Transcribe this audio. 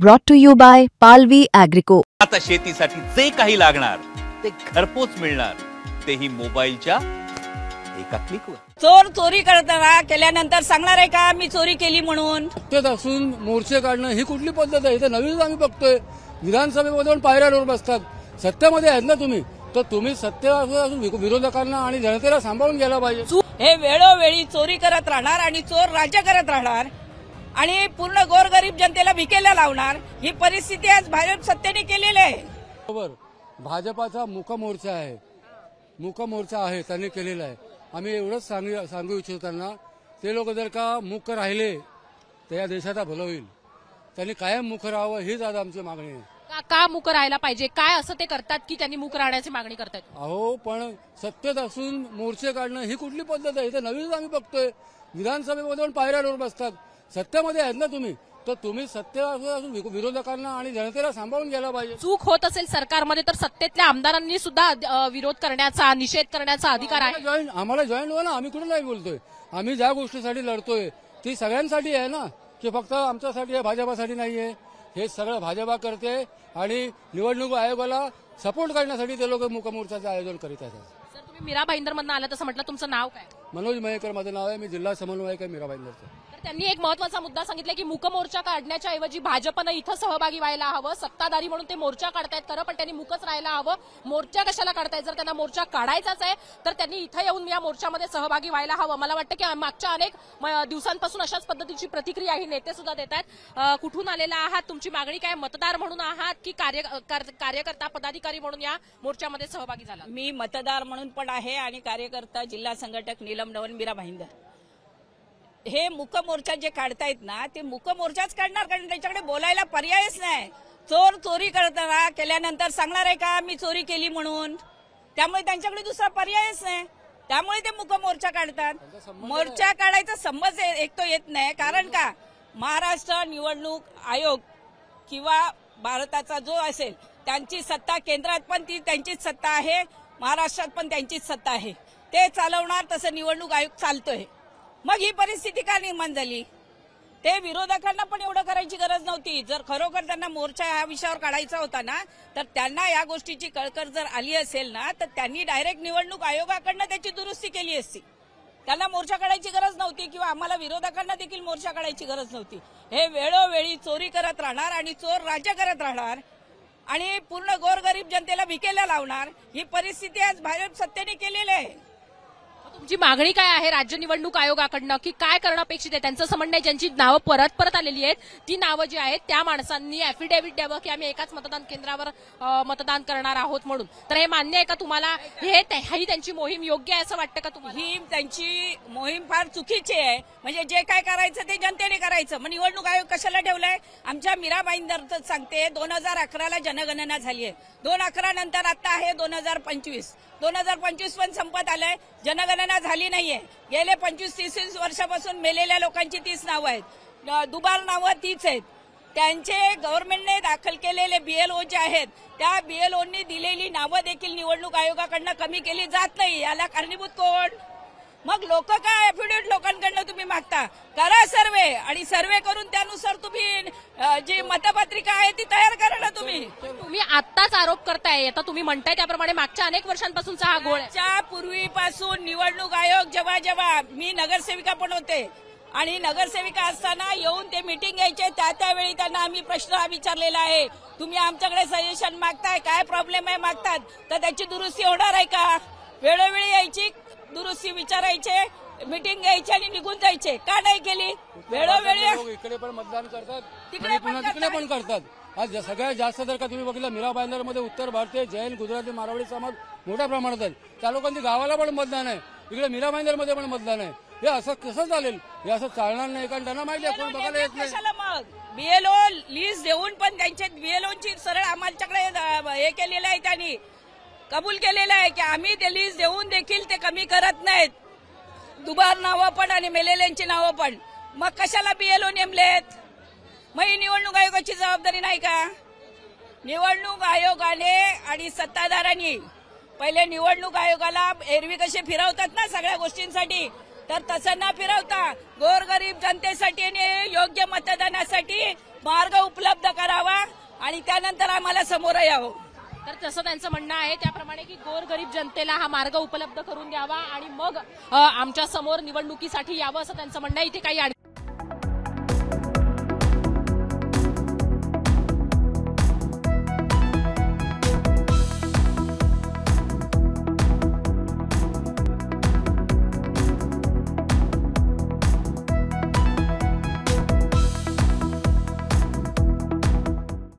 Brought to you by Palvi Agrico. आता शेतीसाठी जे काही लागणार ते घरपोच मिळणार, तेही मोबाईलच्या एका क्लिकवर। चोर चोरी करताना केल्यानंतर सांगणार आहे का मी चोरी केली म्हणून? सत्तेत असून मोर्चे काढणं ही कुठली पद्धत आहे? इथे नवीनच आम्ही बघतोय, विधानसभेमध्ये पण पायऱ्यावर बसतात। सत्तेमध्ये आहेत ना तुम्ही, तर तुम्ही सत्तेवर असून विरोधकांना आणि जनतेला सांभाळून घ्यायला पाहिजे। हे वेळोवेळी चोरी करत राहणार आणि चोर राज्य करत राहणार आणि पूर्ण गोरगरीब जनतेला भिकेला लावणार, ही परिस्थिती आज भाजप सत्तेने केलेली आहे। बरोबर, भाजपाचा मूक मोर्चा आहे, मूक मोर्चा आहे त्यांनी केलेला आहे। आम्ही एवढंच सांगू इच्छितो त्यांना, ते लोक जर का मूक राहिले तर या देशाचा भलं होईल। त्यांनी कायम मूक राहावं हीच आज आमची मागणी आहे। का मूक राहायला पाहिजे? काय असं ते करतात की त्यांनी मूक राहण्याची मागणी करतात? अहो, पण सत्तेत असून मोर्चे काढणं ही कुठली पद्धत आहे? इथे नवीनच आम्ही बघतोय, विधानसभेमध्ये पण पायऱ्यावर बसतात। सत्तेमध्ये आहेत ना तुम्ही, तर तुम्ही सत्तेवर असून विरोधकांना आणि जनतेला सांभाळून घ्यायला पाहिजे। चूक होत असेल सरकारमध्ये तर सत्तेतल्या आमदारांनी सुद्धा विरोध करण्याचा, निषेध करण्याचा अधिकार आहे। आम्हाला जॉईन व्हा ना, आम्ही कुठे नाही बोलतोय। आम्ही ज्या गोष्टीसाठी लढतोय ती सगळ्यांसाठी आहे ना, की फक्त आमच्यासाठी आहे, भाजपासाठी नाहीये। हे सगळं भाजपा करते आणि निवडणूक आयोगाला सपोर्ट करण्यासाठी ते लोक मूक मोर्चाचं आयोजन करीत आहेत। सर, तुम्ही मीरा भाईंदरमधून आलात असं म्हटलं, तुमचं नाव काय? मनोज मयेकर माझं नाव आहे, मी जिल्हा समन्वयक आहे मीरा भाईंदरचं। तर त्यांनी एक महत्वाचा मुद्दा सांगितला की मूक मोर्चा काढण्याच्या ऐवजी भाजपनं इथं सहभागी व्हायला हवं। सत्ताधारी म्हणून ते मोर्चा काढतायत खरं, पण त्यांनी मूकच राहायला हवं। मोर्चा कशाला काढतायत? जर त्यांना मोर्चा काढायचाच आहे तर त्यांनी इथं येऊन या मोर्चामध्ये सहभागी व्हायला हवं। मला वाटतं की मागच्या अनेक दिवसांपासून अशाच पद्धतीची प्रतिक्रिया ही नेते सुद्धा देत आहेत। कुठून आलेला आहात? तुमची मागणी काय? मतदार म्हणून आहात की कार्यकर्ता पदाधिकारी म्हणून या मोर्चामध्ये सहभागी झाला? मी मतदार म्हणून पण आहे आणि कार्यकर्ता जिल्हा संघटक नीलम नवन मीरा भाईंदर। हे मूक मोर्चा जे काढतायत ना, ते मूक मोर्चाच काढणार, कारण त्याच्याकडे बोलायला पर्यायच नाही। चोर चोरी करताना केल्यानंतर सांगणार आहे का मी चोरी केली म्हणून? त्यामुळे त्यांच्याकडे दुसरा पर्यायच नाही, त्यामुळे ते मूक मोर्चा काढतात। मोर्चा काढायचा संबंध एक तो येत नाही, कारण का महाराष्ट्र निवडणूक आयोग किंवा भारताचा जो असेल त्यांची सत्ता, केंद्रात पण ती त्यांचीच सत्ता आहे, महाराष्ट्रात पण त्यांचीच सत्ता आहे, ते चालवणार, तसं निवडणूक आयोग चालतोय। मग ही परिस्थिती का निर्माण झाली? ते विरोधकांना पण एवढं करायची गरज नव्हती। जर खरोखर त्यांना मोर्चा या विषयावर काढायचा होता ना, तर त्यांना या गोष्टीची कळकळ जर आली असेल ना, तर त्यांनी डायरेक्ट निवडणूक आयोगाकडनं त्याची दुरुस्ती केली असती। त्यांना मोर्चा काढायची गरज नव्हती किंवा आम्हाला विरोधकांना देखील मोर्चा काढायची गरज नव्हती। हे वेळोवेळी चोरी करत राहणार आणि चोर राज्य करत राहणार आणि पूर्ण गोरगरीब जनतेला भिकेला लावणार, ही परिस्थिती आज भाजप सत्तेने केलेली आहे। तुमची मागणी काय आहे राज्य निवडणूक आयोगाकडनं, की काय करणं अपेक्षित आहे? त्यांचं असं म्हणणं आहे ज्यांची नावं परत आलेली आहेत ती नावं जी आहेत त्या माणसांनी अॅफिडेव्हिट द्यावं की आम्ही एकाच मतदान केंद्रावर मतदान करणार आहोत म्हणून। तर हे मान्य आहे का तुम्हाला? ही त्यांची मोहीम योग्य आहे असं वाटतं का तुम्हाला? ही त्यांची मोहीम फार चुकीची आहे। म्हणजे जे काय करायचं ते जनतेने करायचं, मग निवडणूक आयोग कशाला ठेवलाय? आमच्या मीरा भाईंदरच सांगते, 2011ला जनगणना झाली आहे, 2011 नंतर आता आहे 2025 पण संपत आलंय, जनगणना झाली नाहीये। गेले 25-30 वर्षापासून मेलेल्या लोकांची 30 नावं आहेत, दुबार नावं तीच आहेत। त्यांचे गव्हर्नमेंटने दाखल केलेले बीएलओ जे आहेत, त्या बीएलओनी दिलेली नावं देखील निवडणूक आयोगाकडनं कमी केली जात नाही। याला कारणीभूत कोण? मग लोक काय अॅफिडेव्हिट लोकांकडनं तुम्ही मागता? करा सर्वे आणि सर्वे करून त्यानुसार तुम्ही जी मतपत्रिका आहे ती तयार करा ना। तुम्ही आत्ताच आरोप करताय, आता तुम्ही म्हणताय त्याप्रमाणे मागच्या अनेक वर्षांपासूनचा हा गोळ आहे। च्या पूर्वीपासून निवडणूक आयोग जेव्हा मी नगरसेविका पण होते आणि नगरसेविका असताना येऊन ते मीटिंग घ्यायचे, त्यावेळी त्यांना आम्ही प्रश्न विचारलेला आहे, तुम्ही आमच्याकडे सजेशन मागताय, काय प्रॉब्लेम आहे मागतात, तर त्याची दुरुस्ती होणार आहे का? वेळोवेळी यायची, दुरुस्ती विचारायचे, मीटिंग घ्यायची आणि निघून जायचे, का नाही केली? वेळोवेळी इकडे पण मतदान करतात, तिकडे पण करतात। आज सगळ्यात जास्त जर का तुम्ही बघितलं, मीरा भाईंदरमध्ये उत्तर भारतीय, जैन, गुजराती, मारवाडी समाज मोठ्या प्रमाणात आहेत। त्या लोकांची गावाला पण मतदान आहे, इकडे मीरा भाईंदरमध्ये पण मतदान आहे। हे असं कसं चालेल? हे असं चालणार नाही, कारण त्यांना माहिती आहे कोण बघायला येत नाही। मग बीएलओ लिस्ट देऊन पण त्यांच्या बीएलओची सरळ आमच्याकडे हे केलेलं आहे, त्यांनी कबूल केलेलं आहे की आम्ही ते लिस्ट देऊन देखील ते कमी करत नाहीत, दुबार नावं पण आणि मेलेल्यांची नावं पण। मग कशाला बीएलओ नेमलेत? मग ही निवडणूक आयोगाची जबाबदारी नाही का? निवडणूक आयोगाने आणि सत्ताधाऱ्यांनी पहिले निवडणूक आयोगाला एरवी कसे फिरवतात ना सगळ्या गोष्टींसाठी, तर तसं न फिरवता गोरगरीब जनतेसाठी आणि योग्य मतदानासाठी मार्ग उपलब्ध करावा। आणि त्यानंतर आम्हाला समोर यावं. तर तसं त्यांचं म्हणणं आहे त्याप्रमाणे की गोरगरीब जनतेला हा मार्ग उपलब्ध करून द्यावा आणि मग आमच्या समोर निवडणुकीसाठी यावं असं त्यांचं म्हणणं आहे. इथे काही